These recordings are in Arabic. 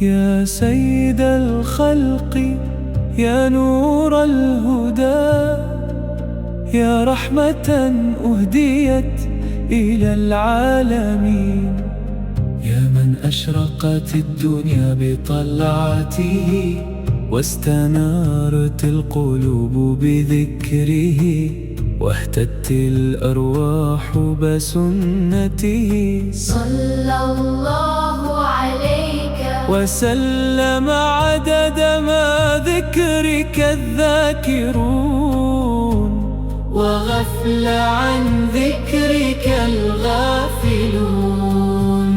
يا سيد الخلق يا نور الهدى، يا رحمة أهديت إلى العالمين، يا من أشرقت الدنيا بطلعته واستنارت القلوب بذكره، واهتدت الأرواح بسنته. صلى الله عليك وسلم عدد ما ذكرك الذاكرون، وغفل عن ذكرك الغافلون.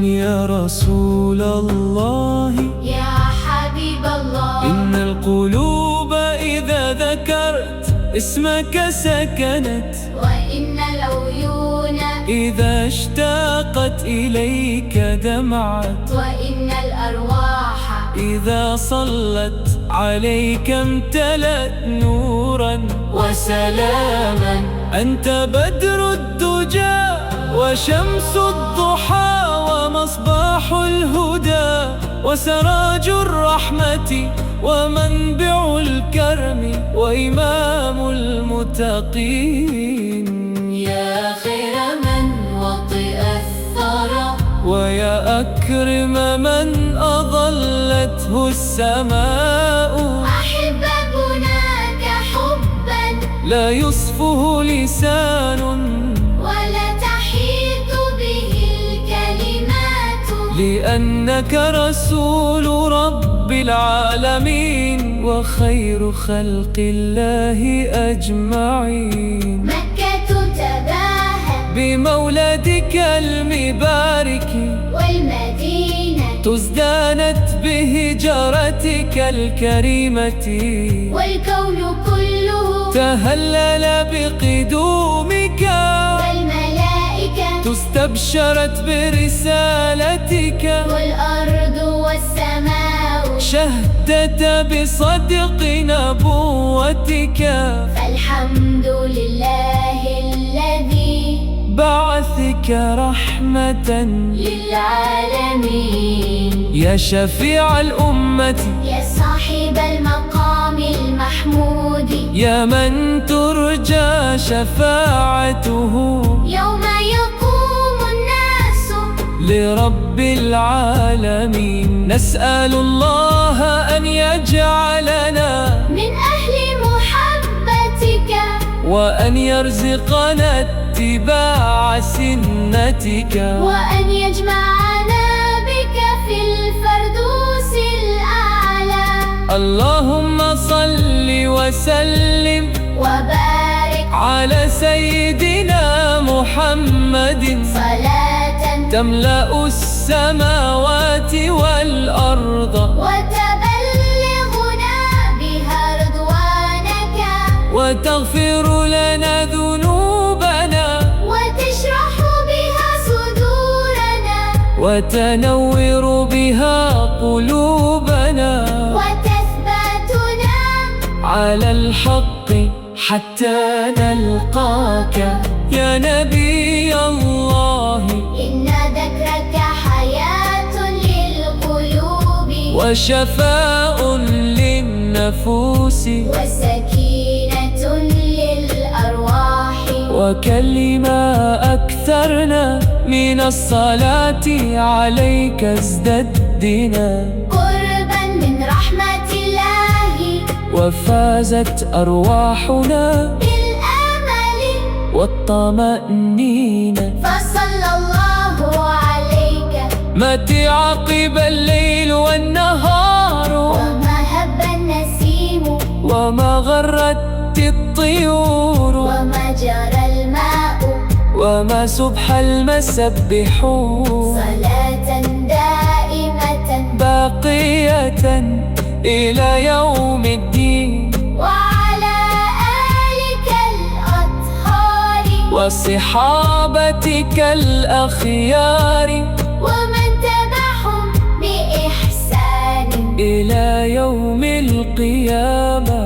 يا رسول الله يا حبيب الله، إن القلوب إذا ذكرت اسمك سكنت، وإن العيون إذا اشتاقت إليك دمعت، وإن الأرواح إذا صلت عليك امتلأت نورا وسلاما. أنت بدر الدجى وشمس الضحى ومصباح الهدى وسراج الرحمة ومنبع الكرم وإمام المتقين. يا خير من وطئ الثرى، ويا أكرم من أظلته السماء. أحببناك حبا لا يصفه لسان ولا تحيط به الكلمات، لأنك رسول رب العالمين وخير خلق الله أجمعين. مكة تباهت بمولدك المبارك، والمدينة تزدانت بهجرتك الكريمة، والكون كله تهلل بقدومك، والملائكة تستبشرت برسالتك، والأرض والسماء شهدت بصدق نبوتك. فالحمد لله الذي بعثك رحمة للعالمين. يا شفيع الأمة، يا صاحب المقام المحمود، يا من ترجى شفاعته يوم يقوم الناس لرب العالمين. نسأل الله أن يجعلنا من أهل محبتك، وأن يرزقنا اتباع سنتك، وأن يجمعنا بك في الفردوس الأعلى. اللهم صل وسلم وبارك على سيدنا محمد، صلاة تملأ السماوات والأرض، وتبلغنا بها رضوانك، وتغفر لنا ذنوبنا، وتشرح بها صدورنا، وتنور بها قلوبنا، وتثبتنا على الحق حتى نلقاك يا نبي الله. إن ذكرك حياة للقلوب، وشفاء للنفوس، وسكينة للأرواح. وكلما أكثرنا من الصلاة عليك ازددنا قربا من رحمة الله، وفازت أرواحنا بالأمل والطمأنينة. فصلى الله عليك، ما تعقب الليل والنهار، وما هب النسيم، وما غرت الطيور، وما جرى الماء، وما سبح المسبحون. صلاة دائمة باقية إلى يوم الدين، وعلى آلك الأطهار، وصحابتك الأخيار، ومن تبعهم بإحسان إلى يوم القيامة.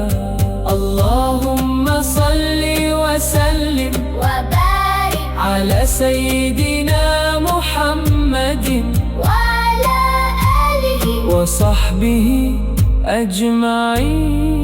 اللهم صل وسلم وبارك على سيدنا محمد وعلى آله وصحبه أجمعين.